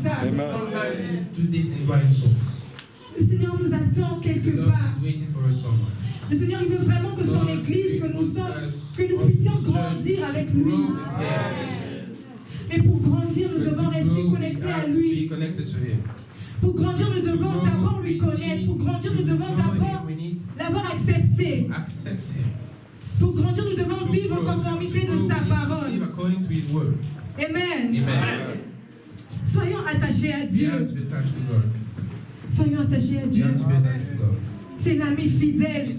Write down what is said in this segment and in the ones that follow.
intarissable. God managed to do this in dwelling souls. Le Seigneur nous attend quelque God part. is waiting for us somewhere. Le Seigneur, il veut vraiment que son Église, que nous puissions grandir avec lui. Mais pour grandir, nous devons rester connectés à lui. Pour grandir, nous devons d'abord lui connaître. Pour grandir, nous devons d'abord l'avoir accepté. Pour grandir, nous devons vivre en conformité de sa parole. Amen. Soyons attachés à Dieu. Soyons attachés à Dieu. C'est l'ami fidèle.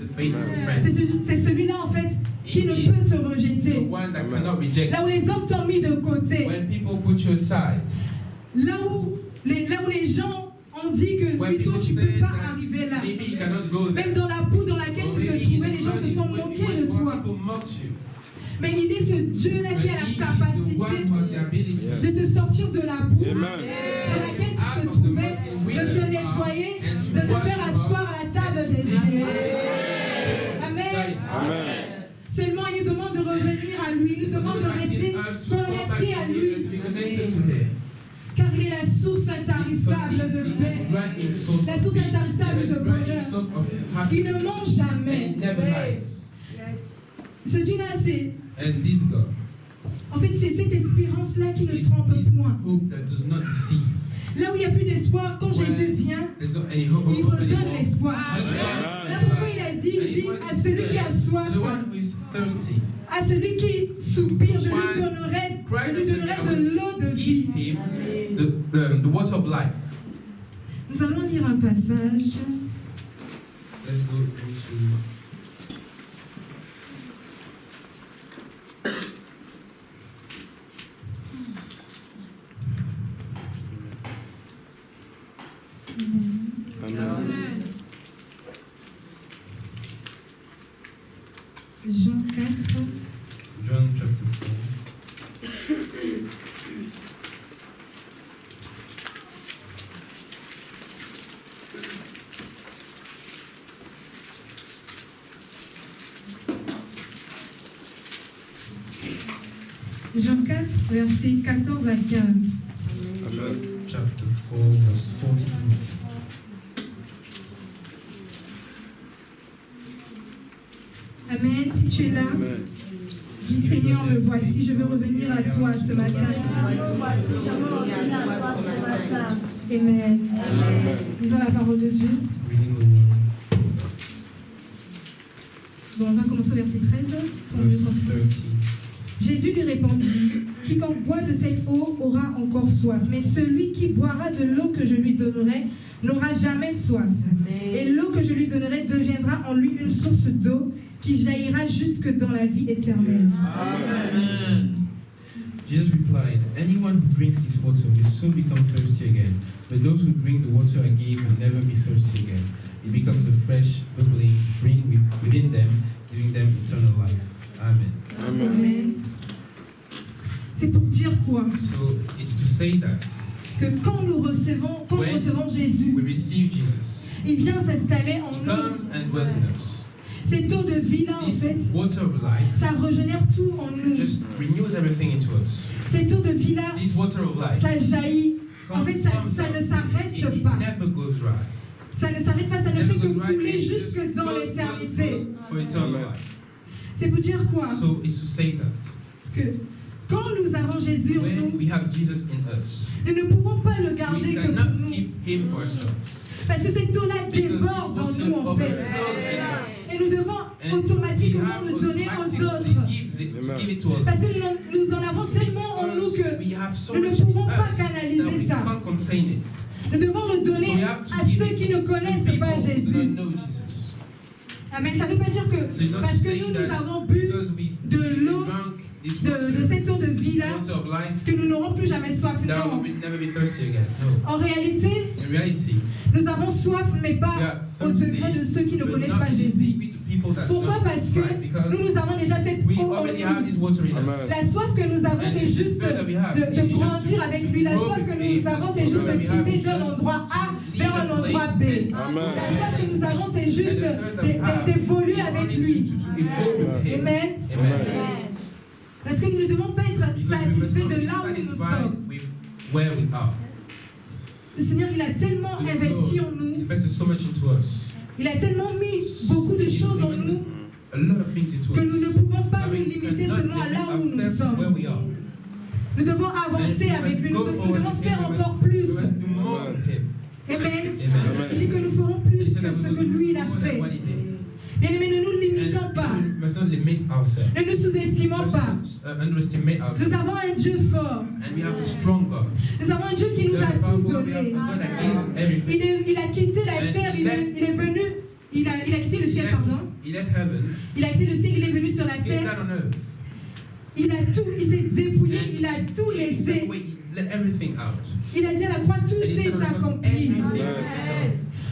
C'est celui-là, en fait, qui ne peut se rejeter. Là où les hommes t'ont mis de côté. Là où les gens ont dit que lui, toi, tu ne peux pas arriver là. Même dans la boue dans laquelle tu te trouvais, les gens se sont moqués de toi. Mais il est ce Dieu-là qui a la capacité de te sortir de la boue dans laquelle tu te trouvais, de te nettoyer, de te faire asseoir à la table des géants. Amen. Seulement, il nous demande de revenir à lui, il nous demande de rester connectés à lui. Car il est la source intarissable de paix, la source intarissable de bonheur. Il ne ment jamais. Ce Dieu-là, c'est... En fait, c'est cette espérance-là qui ne trompe point. Là où il n'y a plus d'espoir, quand Jésus vient, il redonne l'espoir. Là pourquoi il dit à celui qui a soif, à celui qui soupire, je lui donnerai de l'eau de vie. Nous allons lire un passage. Amen. Jean 4. John chapter 4. Jean 4, versets 14 à 15. John chapter 4, verse 42. Amen. Si tu es là, dis Seigneur, me voici, je veux revenir à toi ce matin. Amen. Lisons la parole de Dieu. Bon, on va commencer au verset 13. Pour mieux comprendre. Jésus lui répondit, quiconque boit de cette eau aura encore soif, mais celui qui boira de l'eau que je lui donnerai n'aura jamais soif. Et l'eau que je lui donnerai deviendra en lui une source d'eau qui jaillira jusque dans la vie éternelle. Amen. Jesus replied, anyone who drinks this water will soon become thirsty again, but those who drink the water I give will never be thirsty again. It becomes a fresh, bubbling spring within them, giving them eternal life. Amen. Amen. C'est pour dire quoi? So it's to say that que quand nous recevons Jésus, we receive Jesus, il vient s'installer en He nous. comes and dwells in us. Cette eau de vie là, en This fait, water of life ça régénère tout en nous. just renews everything into us. Cette eau de vie là, This water of life, ça jaillit. En fait, ça ne s'arrête pas. never goes dry. Ça ne s'arrête pas, ça ne fait que couler jusque dans Flows l'éternité. for eternal life. C'est pour dire quoi? So it's to say that Que quand nous avons Jésus en when nous, we have Jesus in us, nous ne pouvons pas le we garder que pour cannot nous. keep Him for ourselves. Parce que cette eau-là déborde en nous, en fait. Et nous devons automatiquement le donner aux autres. Parce que nous en avons tellement en nous que nous ne pouvons pas canaliser ça. Nous devons le donner à ceux qui ne connaissent pas Jésus. Amen. Ça ne veut pas dire que parce que nous avons bu de l'eau, de cette eau de vie-là, que nous n'aurons plus jamais soif. Non. En réalité, nous avons soif, mais pas au degré de ceux qui ne connaissent pas Jésus. Pourquoi? Parce que nous avons déjà cette eau en nous. La soif que nous avons, c'est juste de grandir avec lui. La soif que nous avons, c'est juste de quitter d'un endroit A vers un endroit B. La soif que nous avons, c'est juste d'évoluer avec lui. Amen. Parce que nous ne devons pas être satisfaits de là où nous sommes. Le Seigneur, il a tellement investi en nous. Il a tellement mis beaucoup de choses en nous que nous ne pouvons pas nous limiter seulement à là où nous sommes. Nous devons avancer avec lui. Nous devons faire encore plus. Amen. Il dit que nous ferons plus que ce que lui il a fait. Bien aimés, ne nous limitons pas. Ne nous sous-estimons pas. Nous avons un Dieu fort. Nous avons un Dieu qui nous a tout donné. Il a quitté la terre, il est venu, il a quitté le ciel, pardon. Il a quitté le ciel, il est venu sur la terre. Il s'est dépouillé, il a tout laissé. Il a dit à la croix, tout est accompli.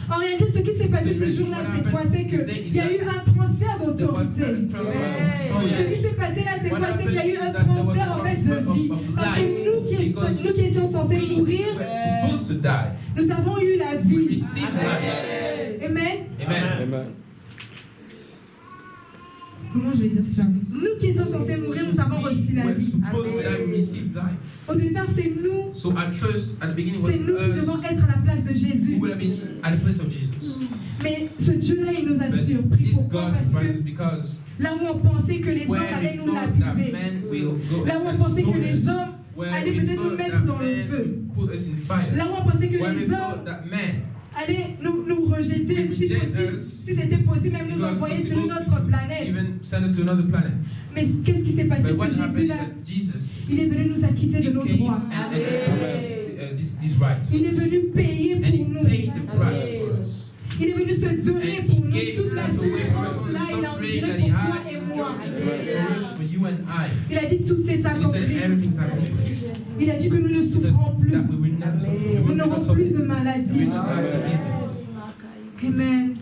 En réalité, ce qui s'est passé ce jour-là, c'est quoi? C'est qu'il y a eu un transfert d'autorité. Ce qui s'est passé là, c'est quoi? C'est qu'il y a eu un transfert en fait de vie. Parce que nous qui étions censés mourir, nous avons eu la vie. Amen. Comment je vais dire ça? Nous qui étions censés mourir, nous avons reçu la vie. Au départ, c'est nous. C'est nous qui devons être à la place de Jésus. Mais ce Dieu-là, il nous a surpris. Pourquoi? Parce que là où on pensait que les hommes allaient nous lapider, là où on pensait que les hommes allaient peut-être nous mettre dans le feu, là où on pensait que les hommes allaient nous rejeter, si possible, si c'était possible, même nous envoyer sur une autre planète. Mais qu'est-ce qui s'est passé? Ce Jésus-là, il est venu nous acquitter de nos droits. Il est venu payer pour nous. Il est venu se donner pour nous. Toute la souffrance-là, il a enduré pour toi et moi. Il a dit tout est accompli. Il a dit que nous ne souffrons plus. Nous n'aurons plus de maladie. Amen.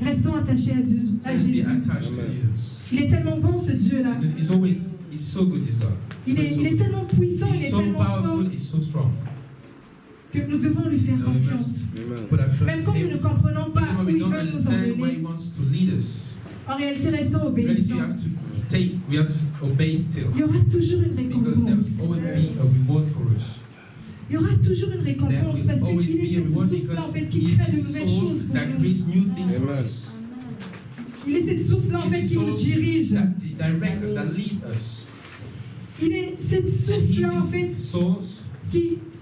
Restons attachés à Dieu, à Jésus. Il est tellement bon ce Dieu-là. Il est tellement puissant, il est tellement fort que nous devons lui faire confiance. Même quand nous ne comprenons pas où il veut nous emmener. En réalité, restons obéissants. Il y aura toujours une récompense. Il y aura toujours une récompense parce qu'il est cette source-là en fait qui crée de nouvelles choses pour nous. Il est cette source-là en fait qui nous dirige. Il est cette source-là en fait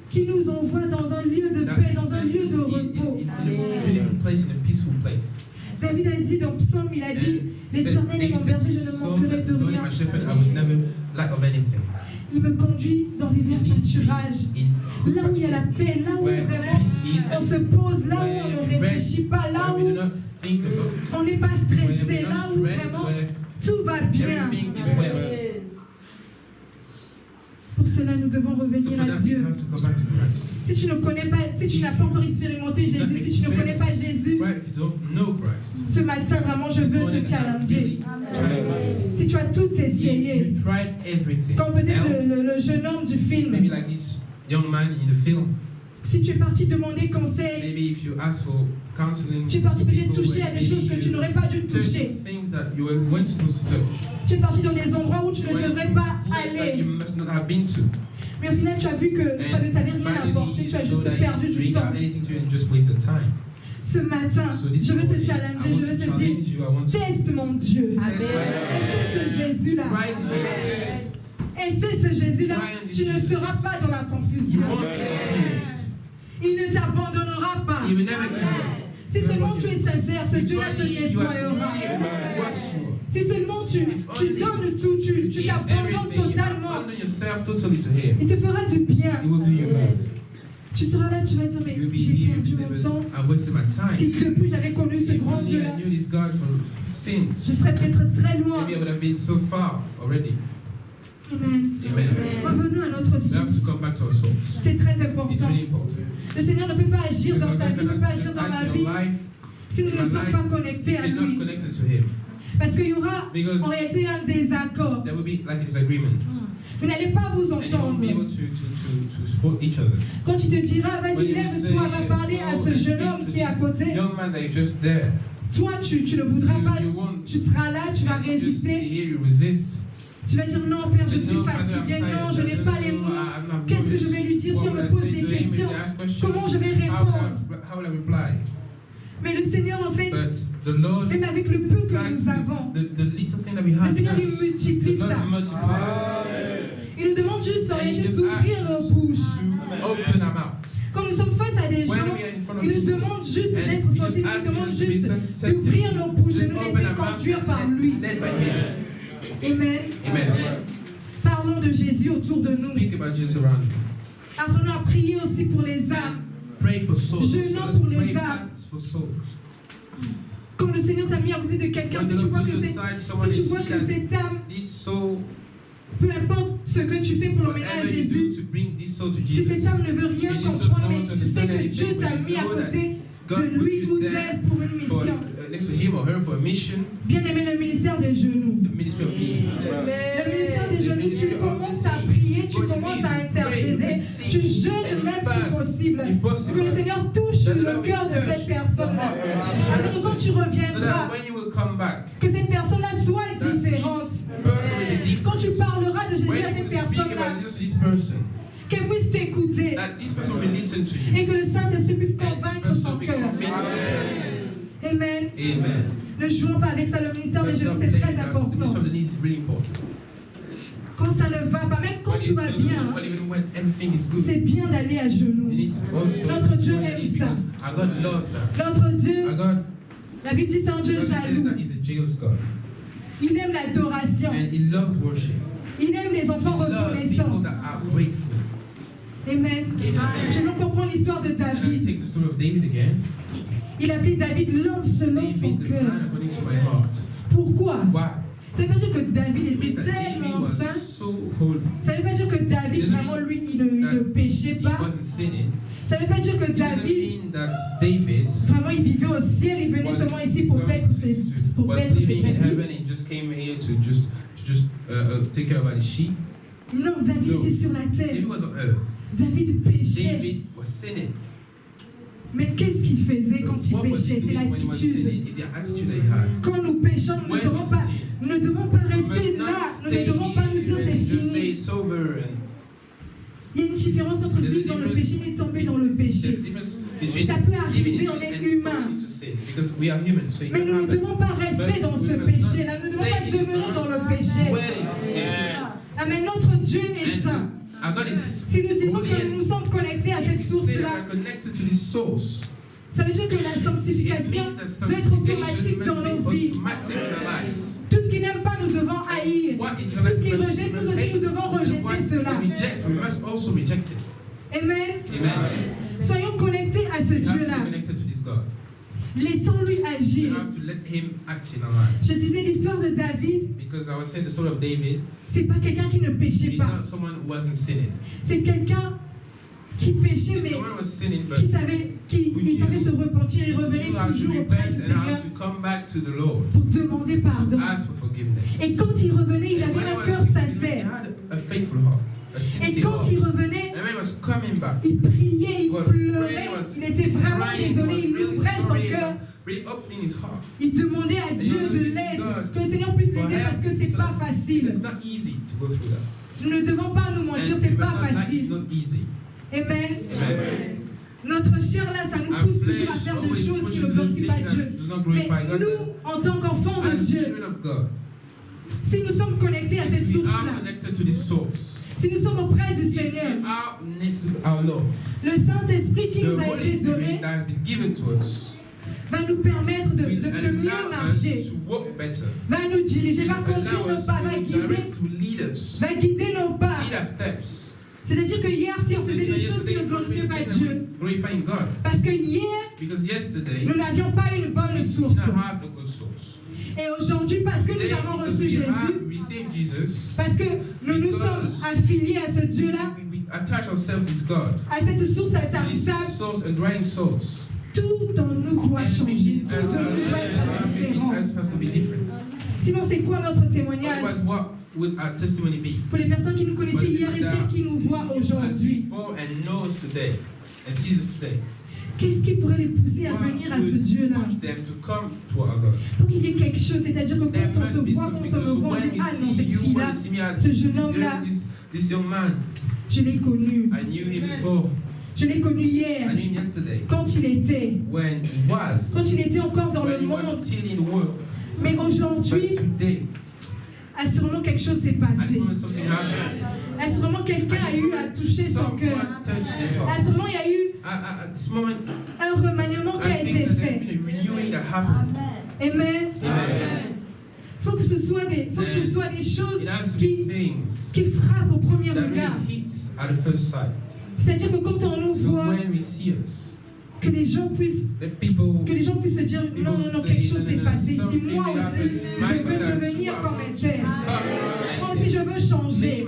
qui nous envoie dans un lieu de paix, dans un lieu de repos. David a dit dans Psaume, il a dit, l'Éternel est mon berger, je ne manquerai de rien. Il me conduit dans les verts pâturages, là où il y a la paix, là où vraiment on se pose, là où on ne réfléchit pas, là où on n'est pas stressé, là où vraiment tout va bien. Pour cela, nous devons revenir à Dieu. Si tu ne connais pas, si tu n'as pas encore expérimenté Jésus, si tu ne connais pas Jésus, ce matin, vraiment, je veux te challenger. Si tu as tout essayé, comme peut-être le jeune homme du film, si tu es parti demander conseil, tu es parti peut-être toucher à des choses que tu n'aurais pas dû toucher. Tu es parti dans des endroits où tu ne devrais pas aller. Mais au final, tu as vu que ça ne t'avait rien apporté, tu as juste perdu du temps. Ce matin, je veux te challenger, je veux te dire, teste mon Dieu. Et c'est ce Jésus-là. Et c'est ce Jésus-là, tu ne seras pas dans la confusion. Il ne t'abandonnera pas. Si seulement tu es sincère, ce Dieu-là te nettoyera. Si seulement tu donnes tout, tu t'abandonnes totalement, il te fera du bien. Tu seras là, tu vas dire, mais j'ai perdu mon temps. Si depuis j'avais connu ce grand Dieu-là, je serais peut-être très loin. Amen. Revenons à notre source. C'est très important. Le Seigneur ne peut pas agir dans ta vie, ne peut pas agir dans ma vie si nous ne sommes pas connectés à lui. Parce qu'il y aura en réalité un désaccord. Vous n'allez pas vous entendre. Quand il te dira, vas-y, lève-toi, va parler à ce jeune homme qui est à côté. Toi, tu ne voudras pas, tu seras là, tu vas résister. Tu vas dire non, Père, je suis fatigué. Non, je n'ai pas les mots. Qu'est-ce que je vais lui dire si on me pose des questions? Comment je vais répondre? Mais le Seigneur, en fait, même avec le peu que nous avons, le Seigneur, il multiplie ça. Il nous demande juste en réalité d'ouvrir nos bouches. Quand nous sommes face à des gens, il nous demande juste d'être sensibles, il nous demande juste d'ouvrir nos bouches, de nous laisser conduire par lui. Amen. Parlons de Jésus autour de nous. Apprenons à prier aussi pour les âmes. Jeûnons pour les âmes. Quand le Seigneur t'a mis à côté de quelqu'un, si tu vois que cette âme, peu importe ce que tu fais pour l'emmener à Jésus, si cette âme ne veut rien comprendre, mais tu sais que Dieu t'a mis à côté de lui ou d'elle pour une mission. Bien aimé, le ministère des genoux. Le ministère des genoux, tu commences à prier, tu commences à intercéder, tu jeûnes même si possible. Que le Seigneur touche le cœur de cette personne-là. Alors quand tu reviendras, que cette personne-là soit différente. Quand tu parleras de Jésus à cette personne-là, qu'elle puisse t'écouter et que le Saint-Esprit puisse convaincre son cœur. Amen. Ne jouons pas avec ça, le ministère des genoux, c'est très important. Quand ça ne va pas, même quand tout va bien, c'est bien d'aller à genoux. Notre Dieu aime ça. Notre Dieu, la Bible dit c'est un Dieu jaloux. Il aime l'adoration. Il aime les enfants reconnaissants. Amen. Je veux comprendre l'histoire de David. Il appelait David l'homme selon son cœur. Pourquoi? Ça ne veut pas dire que David était tellement saint. Ça ne veut pas dire que David, vraiment, lui, il ne péchait pas. Ça ne veut pas dire que David, vraiment, il vivait au ciel, il venait seulement ici pour mettre ses brebis. Non, David était sur la terre. David péchait. Mais qu'est-ce qu'il faisait quand il péchait? C'est l'attitude. Quand nous péchons, nous ne devons pas rester là. Nous ne devons pas nous dire c'est fini. Il y a une différence entre vivre dans le péché et tomber dans le péché. Ça peut arriver, on est humain. Mais nous ne devons pas rester dans ce péché-là. Nous ne devons pas demeurer dans le péché. Amen. Notre Dieu est saint. Si nous disons que nous nous sommes connectés à cette source-là, ça veut dire que la sanctification doit être automatique dans nos vies. Tout ce qui n'aime pas, nous devons haïr. Tout ce qui rejette, nous aussi, nous devons rejeter cela. Amen. Soyons connectés à ce Dieu-là. Laissons-lui agir. Je disais l'histoire de David. C'est pas quelqu'un qui ne péchait pas. C'est quelqu'un qui péchait, mais qui savait se repentir et revenait toujours auprès du Seigneur pour demander pardon. Et quand il revenait, il avait un cœur sincère. Et quand il revenait, il priait, il pleurait, il était vraiment désolé, il ouvrait son cœur. Il demandait à Dieu de l'aide, que le Seigneur puisse l'aider parce que c'est pas facile. Nous ne devons pas nous mentir, c'est pas facile. Amen. Notre chair là, ça nous pousse toujours à faire des choses qui ne glorifient pas Dieu. Mais nous, en tant qu'enfants de Dieu, si nous sommes connectés à cette source-là, si nous sommes auprès du Seigneur, le Saint-Esprit qui nous a été donné va nous permettre de mieux marcher, va nous diriger, va conduire nos pas, va guider nos pas. C'est-à-dire que hier, si on faisait des choses qui ne glorifiaient pas Dieu, parce que hier, nous n'avions pas une bonne source. Et aujourd'hui, parce que nous avons reçu Jésus, parce que nous nous sommes affiliés à ce Dieu-là, à cette source intarissable, tout en nous doit changer, tout en nous doit être différent. Sinon, c'est quoi notre témoignage? Pour les personnes qui nous connaissaient hier et celles qui nous voient aujourd'hui. and sees us today, qu'est-ce qui pourrait les pousser à venir à ce Dieu-là? Il faut qu'il y ait quelque chose, c'est-à-dire que quand on te voit, quand on me voit, on dit, ah non, cette fille-là, ce jeune homme-là, je l'ai connu. Je l'ai connu hier, quand il était encore dans le monde. Mais aujourd'hui, assurément quelque chose s'est passé. Assurément quelqu'un a eu à toucher son cœur. Assurément il y a eu un remaniement qui a été fait. Amen. Il faut que ce soit des choses qui frappent au premier regard. C'est-à-dire que quand on nous voit, que les gens puissent se dire non, quelque chose s'est passé. Si moi aussi, je veux devenir comme elle était. Moi aussi, je veux changer.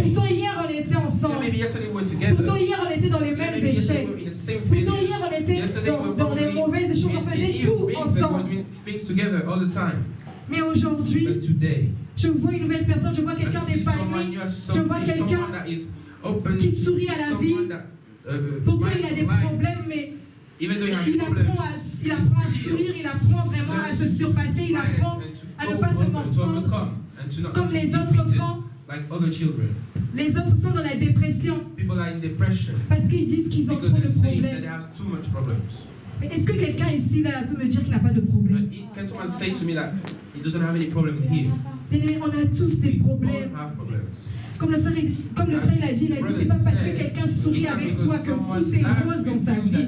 Pourtant, hier, on était ensemble. Pourtant, hier, on était dans les mêmes échecs. Pourtant, hier, on était dans les mauvaises choses. On faisait tout ensemble. Mais aujourd'hui, je vois une nouvelle personne. Je vois quelqu'un d'épanoui. Je vois quelqu'un qui sourit à la vie. Pourtant, il a des problèmes, mais il apprend à sourire, il apprend vraiment à se surpasser, il apprend à ne pas se morfondre comme les autres font. Les autres sont dans la dépression parce qu'ils disent qu'ils ont trop de problèmes. Mais est-ce que quelqu'un ici là peut me dire qu'il n'a pas de problème? Mais on a tous des problèmes. Comme le frère l'a dit, c'est pas parce que quelqu'un sourit avec toi que tout est rose dans sa vie.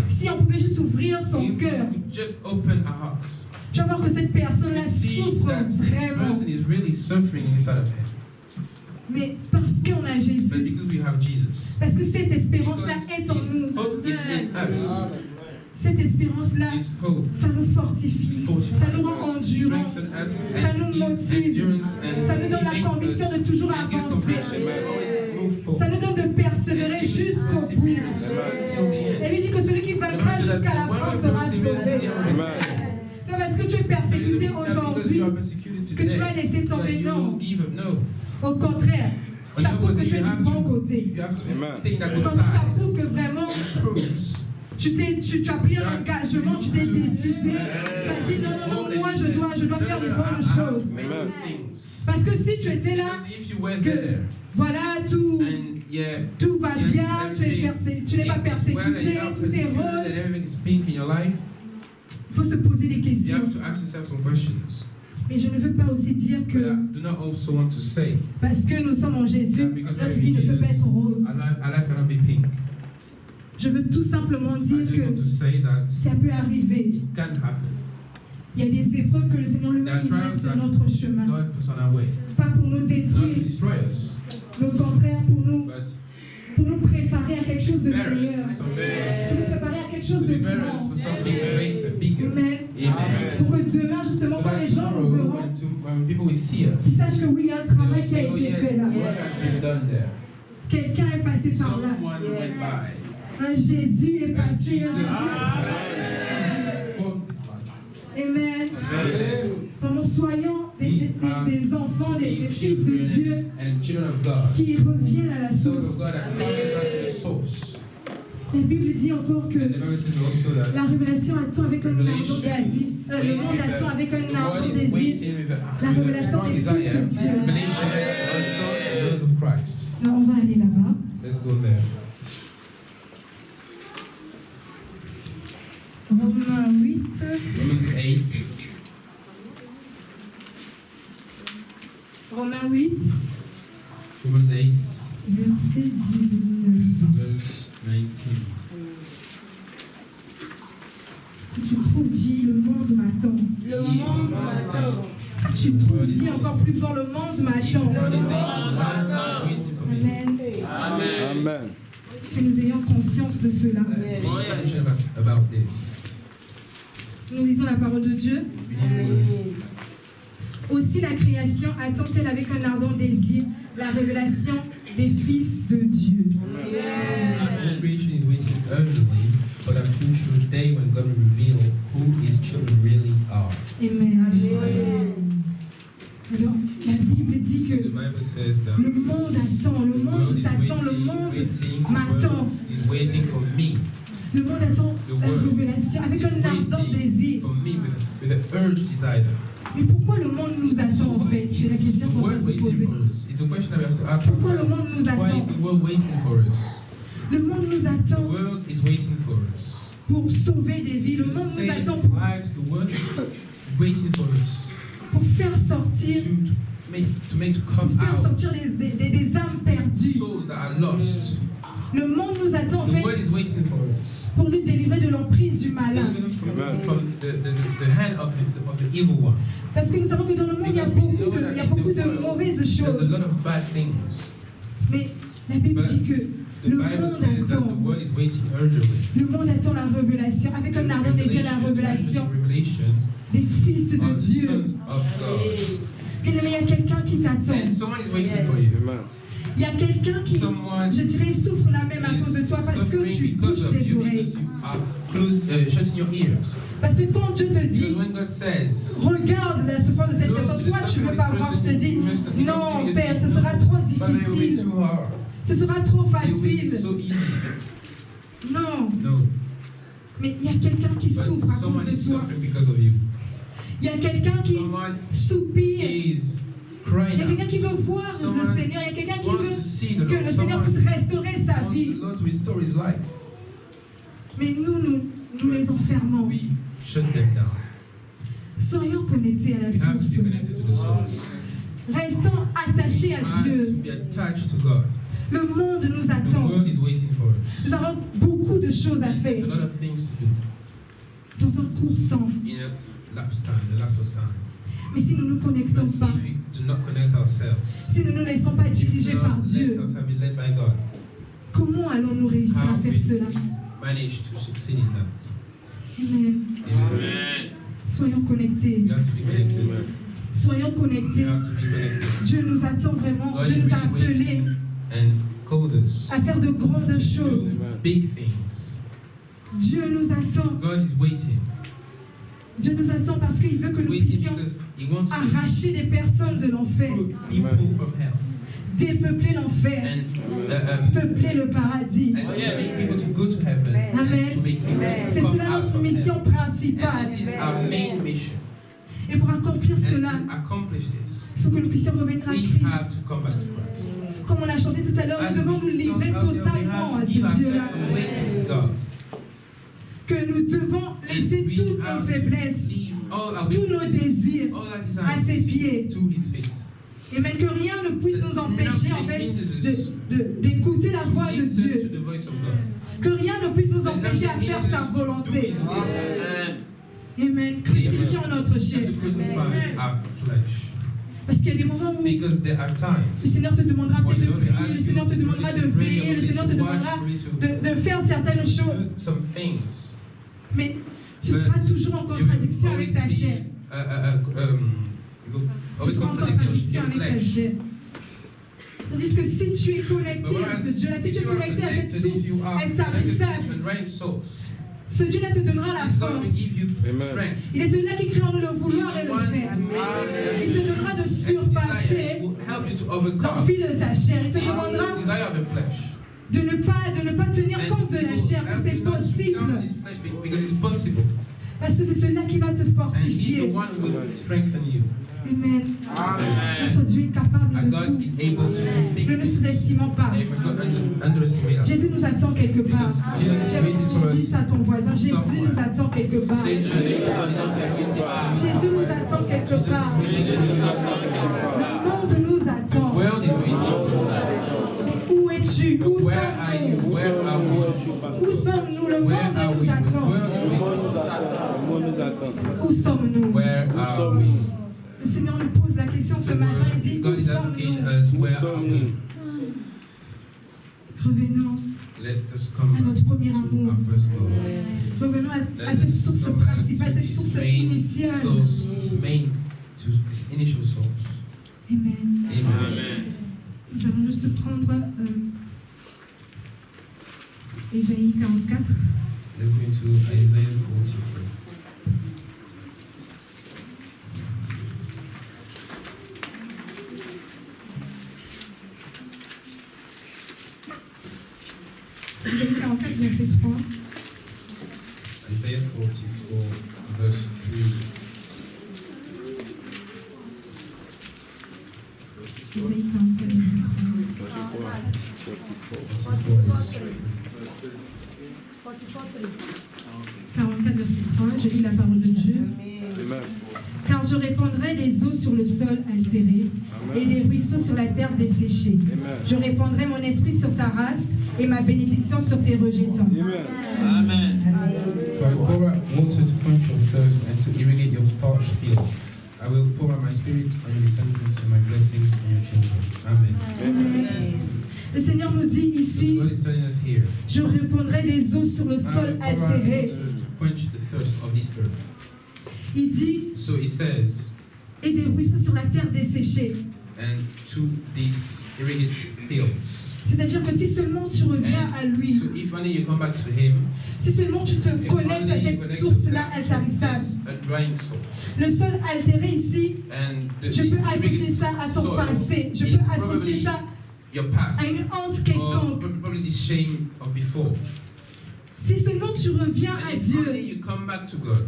Si on pouvait juste ouvrir son cœur, tu vas voir que cette personne-là souffre vraiment. Mais parce qu'on a Jésus, parce que cette espérance-là est en nous. Cette espérance-là, ça nous fortifie, ça nous rend endurants, ça nous motive, ça nous donne la conviction de toujours avancer, ça nous donne de persévérer jusqu'au bout. Et lui dit que celui qui vaincra jusqu'à la fin sera sauvé. C'est parce que tu es persécuté aujourd'hui que tu vas laisser tomber. Non. Au contraire, ça prouve que tu es du bon côté. Donc ça prouve que vraiment tu as pris un engagement, tu t'es décidé, tu as dit non, moi je dois faire les bonnes choses. Parce que si tu étais là, que voilà, tout va bien, tu n'es pas persécuté, tout est rose, il faut se poser des questions. Mais je ne veux pas aussi dire que parce que nous sommes en Jésus, notre vie ne peut pas être rose. Je veux tout simplement dire que ça peut arriver. Il y a des épreuves que le Seigneur lui-même nous met sur notre chemin. Pas pour nous détruire, mais au contraire pour nous préparer à quelque chose de meilleur. Pour nous préparer à quelque chose de grand. Amen. Pour que demain, justement, quand les gens nous verront, ils sachent que oui, il y a un travail qui a été fait là. Quelqu'un est passé par là. Un Jésus est passé. Amen. Nous soyons des enfants, des fils de Dieu qui reviennent à la source. La Bible dit encore que la révélation attend avec un ardent désir. Le monde attend avec un ardent désir la révélation des fils de Dieu. Alors on va aller là-bas. Romains 8. Romains 8. Verset 19. Si tu trouves, dis, le monde m'attend. Le monde m'attend. Si tu trouves, dis encore plus fort, le monde m'attend. Amen. Amen. Que nous ayons conscience de cela. Nous lisons la parole de Dieu. Aussi la création attend-elle avec un ardent désir la révélation des fils de Dieu. The creation is waiting urgently for that future day when God will reveal who His children really are. Amen. Alors, la Bible dit que le monde attend, le monde t'attend, le monde m'attend. Le monde attend la révélation avec un ardent désir. For me, with an urge desire. Mais pourquoi le monde nous attend en fait? C'est la question qu'on doit se poser. Pourquoi le monde nous attend? Why is the world waiting for us? Le monde nous The attend world is waiting for us. pour sauver des vies. Le monde nous attend The world is waiting for us. pour faire sortir, Come pour faire out sortir des âmes perdues. souls that are lost. Le monde nous attend en The fait world is waiting for us. pour nous délivrer de l'emprise du malin. From the hand of the evil one. Parce que nous savons que dans le monde, il y a beaucoup de mauvaises There's a choses. lot of bad things. Mais la Bible dit que The le Bible monde says that the attend. world is waiting urgently. Le monde attend la révélation, avec un ardent désir la révélation des fils de of Dieu. sons of God. Bien aimé, il y a quelqu'un qui t'attend. And someone is waiting for you. Il y a quelqu'un qui, Someone je dirais, souffre la même à cause de toi parce que tu couches tes oreilles. Shutting your ears. Parce que quand Dieu te Because dit, when God says, regarde la souffrance de cette personne, toi tu ne veux pas voir, je te dis, non Père, ce sera trop Father, it will be difficile, too hard. ce sera trop It will be facile. so easy. Non, No. mais il y a quelqu'un qui But souffre à cause someone is de toi. suffering because of you. Il y a quelqu'un qui Someone soupire. is Il crying y a quelqu'un out. qui veut voir le Someone Seigneur. Il y a quelqu'un qui Wants to veut see the que Lord. le Seigneur Someone puisse restaurer sa wants vie. the Lord to restore his life. Mais nous les enfermons. We shut them down. Soyons connectés à la We have to be source. connected to the source. Restons attachés à And to Dieu. be attached to God. Le monde nous The attend. world is waiting for us. Nous avons beaucoup de choses à There's faire a lot of things to do dans un court temps. in a lapse of time. Mais si nous ne nous connectons But pas, if we do not connect ourselves, si nous ne nous laissons pas if we diriger do par not let Dieu, ourselves be led by God, comment allons-nous réussir how à faire will cela? we manage to succeed in that? Amen. Amen. Soyons connectés. We have to be connected. Soyons We connectés. have to be connected. Dieu nous attend vraiment. God Dieu is nous a really appelés waiting and called us à faire de grandes to choses. do big things. Dieu nous attend. God is waiting. Dieu nous attend parce qu'il veut que nous Waiting puissions because He wants to arracher des personnes de l'enfer, pull people from hell dépeupler l'enfer, and peupler le paradis. to make people to go to heaven and Amen. to make people C'est come cela out notre from mission hell. principale. And this is our main mission. Et pour accomplir And cela, to accomplish this, il faut que nous puissions revenir à we Christ. have to come back to Christ. Comme on a chanté tout à l'heure, nous As devons we nous sung livrer earlier, we totalement have à to ce give Dieu-là. ourselves away to God. Que nous devons laisser And we toutes nos have to faiblesses, leave all our tous nos weaknesses, désirs all our à desires ses pieds. to His feet. Et même que rien ne puisse nous empêcher en fait d'écouter la voix de Listen to Dieu. the voice of God. Que rien ne puisse nous And empêcher à nothing faire hinders sa us to do volonté. His will. Amen. Crucifions notre We have chair. to crucify our flesh. Parce qu'il y a des moments où Because there are le times Seigneur te demandera when peut-être the de Lord will prier, ask le you Seigneur te demandera de to pray, veiller, le to Seigneur te watch, demandera to de faire certaines choses. do some things. Mais tu seras toujours en contradiction avec ta chair. Tu seras en contradiction avec ta chair. Tandis que si tu es connecté à ce Dieu-là, si tu es connecté à cette source intarissable, ce Dieu-là te donnera la force. Il est celui-là qui crée en nous le vouloir et le faire. Il te donnera de surpasser l'envie de ta chair. Il te demandera de ne pas tenir compte de la chair, que c'est possible. Parce que c'est celui-là qui va te fortifier. Amen. Notre Dieu est capable de tout. Ne nous sous-estimons pas. Jésus nous attend quelque part. Dis à ton voisin, Jésus nous attend quelque part. Jésus nous attend quelque part. Le monde nous attend. Où es-tu? Où sommes-nous? Où sommes-nous? Le monde nous attend. Où sommes-nous? Le Seigneur nous pose la question ce matin. Il dit, où sommes-nous? Revenons à notre premier amour. Revenons à cette source principale, cette source initiale. Amen. Nous allons juste prendre Ésaïe 44. Let's go into Isaiah 43. Ésaïe 44, verset 3. Isaiah 44, verse 3. Isaïe 44, verset 3, je lis la parole de Dieu. Amen. Car je répandrai des eaux sur le sol altéré et des ruisseaux sur la terre desséchée. Amen. Je répandrai mon esprit sur ta race et ma bénédiction sur tes rejetants. Amen. For I pour out water to quench your thirst and to irrigate your parched fields. I will pour out my spirit on your descendants and my blessings on your children. Amen. Le Seigneur nous dit So ici, God is telling us here, je répandrai des eaux sur le I sol will pour out altéré. water to quench the thirst of this earth. Il dit, So it says, et des ruisseaux sur la terre desséchée. and to these irrigated fields. C'est-à-dire que si seulement tu reviens à lui, So if only you come back to Him, si seulement tu te if connectes only à you cette connect source-là yourself to intarissable. this, a drying source. Le sol altéré ici, And je this peux associer irrigated ça à ton soil passé. Je is peux associer probably ça your past, à une honte or quelconque. probably the shame of before. Si seulement tu reviens And à if only Dieu, you come back to God,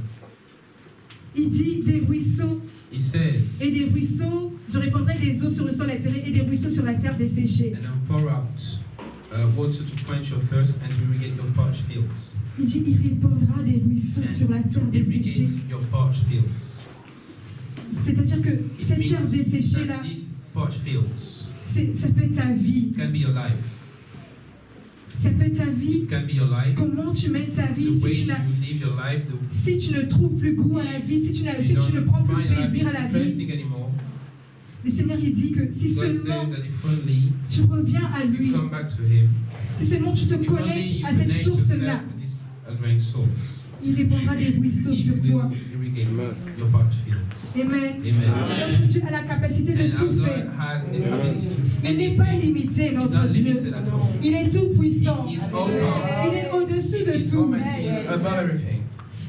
il dit des ruisseaux He says, et des ruisseaux, je répandrai des eaux sur le sol altéré et des ruisseaux sur la terre desséchée. and I'll pour out water to quench your thirst and to irrigate your parched fields. Il dit, il répandra des ruisseaux sur la terre And desséchée. irrigate your parched fields. C'est-à-dire que It cette terre means desséchée-là, that these parched fields ça peut être ta vie. can be your life. Ça peut être ta vie. It can be your life. Comment tu mènes ta vie The way si tu, you live your life, si tu ne trouves plus goût à la vie, si tu ne prends plus plaisir à la vie. interesting anymore. Le Seigneur il dit que si God says seulement that if only tu reviens à you lui, come back to Him, si seulement tu te if only connectes you à cette connect source-là, yourself to this dwelling source, il répandra des ruisseaux He sur will toi. irrigate your parched fields. Amen. Amen. Notre Dieu a la capacité de And our tout God faire. has the ability to Il n'est pas limité, He's notre not Dieu. limited at all. Il est tout puissant. He is all powerful. Il est au-dessus de He's tout. almighty, above everything.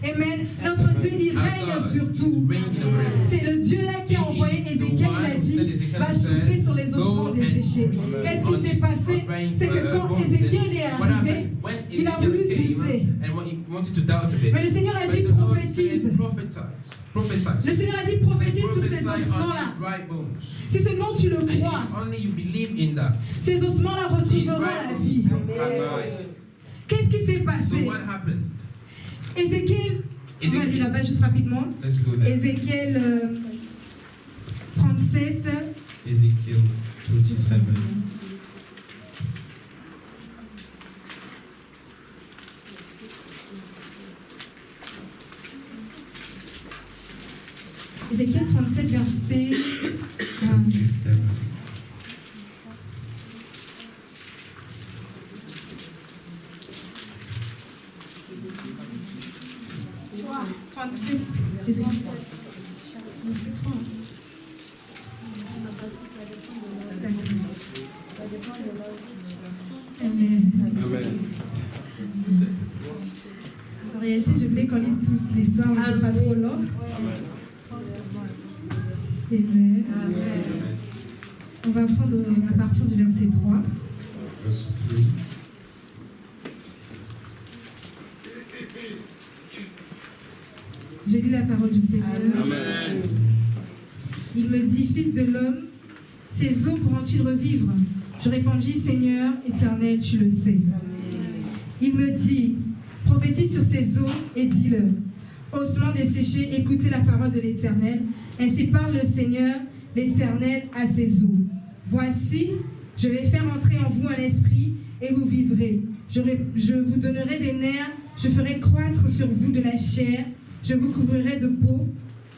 Amen. Notre Dieu, il Our règne God sur is tout. reigning over everything. C'est le Dieu là qui a envoyé Ézéchiel, il a dit, va souffler sur les ossements desséchés. Qu'est-ce qui s'est passé? C'est que quand Ézéchiel est arrivé, il a voulu douter. Mais le Seigneur a dit, prophétise. Le Seigneur a dit, prophétise sur ces ossements-là. Si seulement tu le crois, ces ossements-là retrouveront la vie. Qu'est-ce qui s'est passé? Ézéchiel, on va aller là-bas juste rapidement. Ézéchiel 37. Ezekiel 37. Ézéchiel 37, verset 37. Amen. Amen. En réalité, je voulais qu'on lise toute l'histoire, mais ce sera trop long. Amen. On va prendre à partir du verset 3. Verse 3. Je lis la parole du Seigneur. Amen. Il me dit, fils de l'homme, ces eaux pourront-ils revivre? Je répondis, Seigneur éternel, tu le sais. Il me dit, prophétise sur ces eaux et dis-le. Ossements desséchés, écoutez la parole de l'Éternel. Ainsi parle le Seigneur, l'Éternel, à ces eaux. Voici, je vais faire entrer en vous un esprit et vous vivrez. Je vous donnerai des nerfs, je ferai croître sur vous de la chair, je vous couvrirai de peau,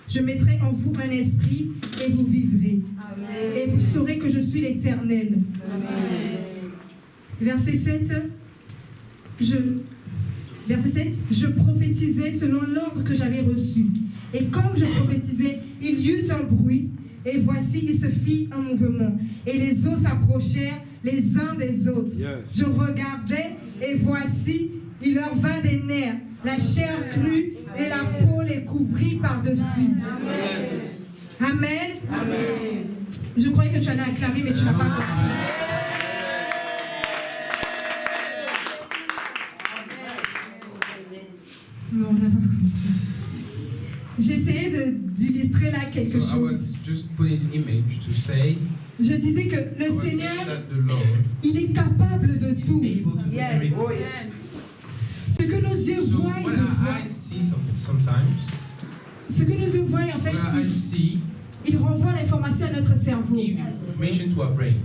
je mettrai en vous un esprit et vous vivrez. Amen. Et vous saurez que je suis l'Éternel. Verset 7. Verset 7. Je prophétisais selon l'ordre que j'avais reçu. Et comme je prophétisais, il y eut un bruit. Et voici, il se fit un mouvement. Et les eaux s'approchèrent les uns des autres. Yes. Je regardais et voici, il leur vint des nerfs. La chair crue et la peau les couvrit par-dessus. Amen. Amen. Amen. Je croyais que tu allais acclamer, mais tu n'as pas acclamé. Bon, on n'a pas compris. J'ai essayé d'illustrer là quelque So I chose. was just putting this image to say, Je disais que I le was saying Seigneur, that the Lord il est capable de is tout. able to do everything. Ce que nos yeux So voient, what de fois, I see sometimes, ce que nos yeux voient, en fait, what I see, il renvoie l'information à notre cerveau. give information to our brain.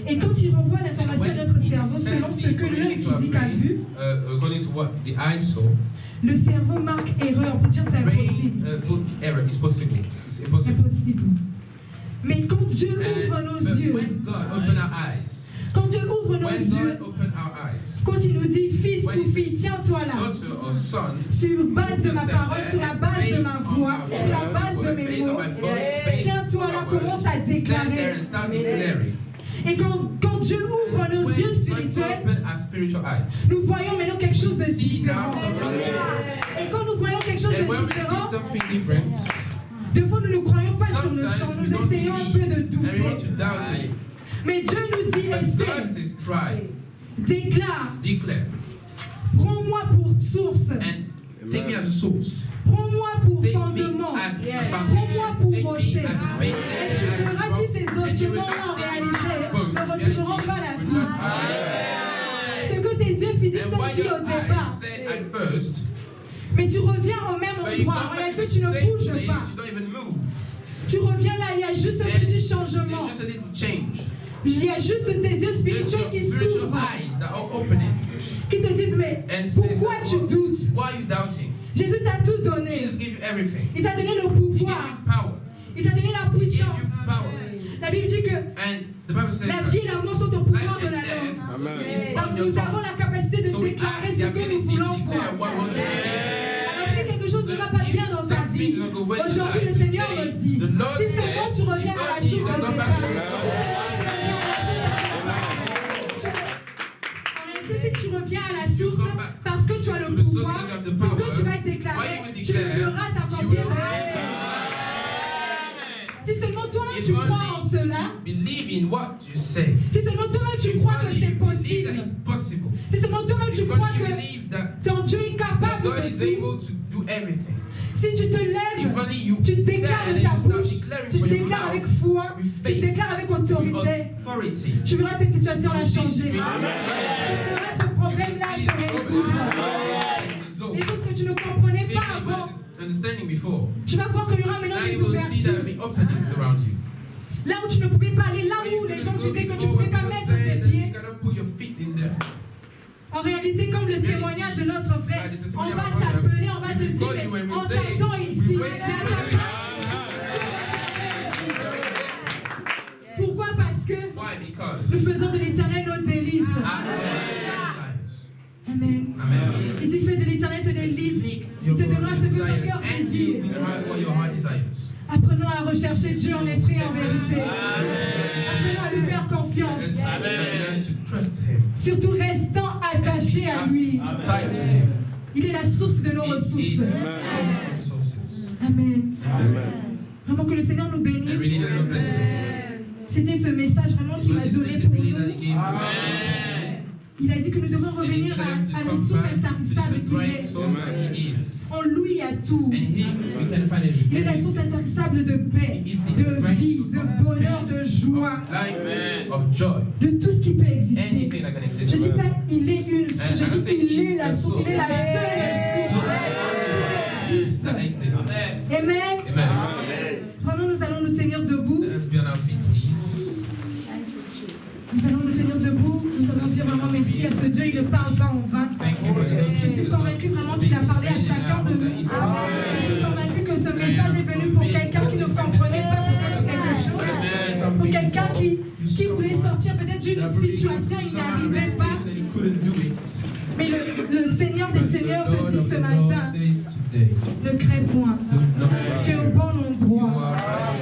Et quand il renvoie l'information à When notre it cerveau, sends selon ce que l'œil information to our physique a brain, vu, according to what the eye saw, le cerveau marque erreur pour dire c'est brain impossible. put error is possible. It's impossible. Impossible. Mais quand Dieu ouvre nos But yeux, when God opened our eyes, quand Dieu ouvre nos when yeux, God opened our eyes, quand il nous dit fils when ou fille, tiens-toi là, daughter or son, sur base de ma parole, sur la base de ma voix, sur la base de mes mots, tiens-toi là, commence à déclarer. Et quand Dieu ouvre nos yeux spirituels, nous voyons maintenant quelque chose de différent. Et quand nous voyons quelque chose de différent, des fois nous ne croyons pas sur le champ, nous essayons un peu de douter. Mais Dieu nous dit, essaie, déclare, prends-moi pour source, Take me as a source. prends-moi pour Take me fondement, as a prends-moi pour Take me rocher. as a base. Et tu verras si ces ossements-là en réalité ne retrouveront pas la vie. Ce que tes yeux physiques And t'ont what dit your au départ, eyes said at first, mais tu reviens au même but you endroit. come En back réalité, to tu the ne same bouges place, pas. you don't even move. Tu reviens là, il y a juste un And petit there's changement. just a little change. Il y a juste tes yeux There's spirituels your qui spiritual s'ouvrent, eyes that are opening qui te disent, mais and says, pourquoi tu doutes? why are you doubting? Jésus t'a tout donné. Jesus gave you everything. Il t'a donné le He gave you pouvoir. power. Il t'a donné la He gave puissance. you power. La Bible dit que And the Bible says la that vie et la mort sont au pouvoir life de and la death langue. is Donc on your nous avons tongue. la capacité de So we déclarer have ce the que nous ability to voulons declare voir. what we want to see. Alors si quelque chose ne va pas bien dans ta vie, aujourd'hui le Seigneur me dit, si seulement tu reviens à la source de départ, en réalité si tu reviens à la source, parce que tu as le pouvoir, ce que tu vas déclarer, tu le verras s'accomplir. Si seulement toi-même tu crois en cela, Believe in what you say. si seulement toi-même tu crois que c'est Believe that possible, it's possible. si seulement toi-même tu If crois only you que believe that ton Dieu est capable God de is tout, able to do everything. si tu te If lèves, only you tu stand déclares and de ta you start bouche, declaring tu from your déclares avec mouth foi, with tu faith, déclares avec with autorité, authority. tu verras cette situation-là You see changer. Tu situation verras ce problème-là se résoudre. Les choses que tu ne comprenais pas avant, Understanding before. tu vas voir qu'il y aura maintenant Now des you will see ouvertures. that the openings around you. Là où tu ne pouvais pas aller, là Where you où les gens couldn't go disaient que tu ne before, pouvais pas people mettre say tes that you pieds. cannot put your feet in there. En réalité, comme le témoignage de notre frère, on va t'appeler, on va te dire, mais on t'attend ici. Pourquoi? Parce que Why? Because nous faisons de l'éternel nos délices. Amen. Amen. Il dit, fais de l'éternel tes délices. Il te donnera ce que ton cœur And you désire. will have what your heart desires. Apprenons à rechercher Dieu en esprit et en vérité. Apprenons à lui faire confiance. Learn to trust Him. Surtout restant attachés à lui. Tied to Him. Il est la source de nos He is ressources. the source of resources. Amen. Amen. Vraiment que le Seigneur nous And bénisse. really, the Lord bless you. C'était ce message vraiment qu'il m'a donné pour nous. Il a dit que nous devons revenir à la source intarissable qu'il est. En lui, il y a tout. Il est la source intarissable de paix, de vie, de bonheur, de joie, de tout ce qui peut exister. Je ne dis pas il est une source, je dis il est la source, il est la seule source qui existe. Amen. Vraiment, nous allons nous tenir debout. Nous allons nous tenir debout, nous allons dire vraiment merci à ce Dieu, il ne parle pas en vain. Je suis convaincue vraiment qu'il a parlé à chacun de nous. Je suis convaincue que ce message est venu pour quelqu'un qui ne comprenait pas peut-être quelque chose, pour quelqu'un qui voulait sortir peut-être d'une situation, il n'arrivait pas. Mais le Seigneur des Seigneurs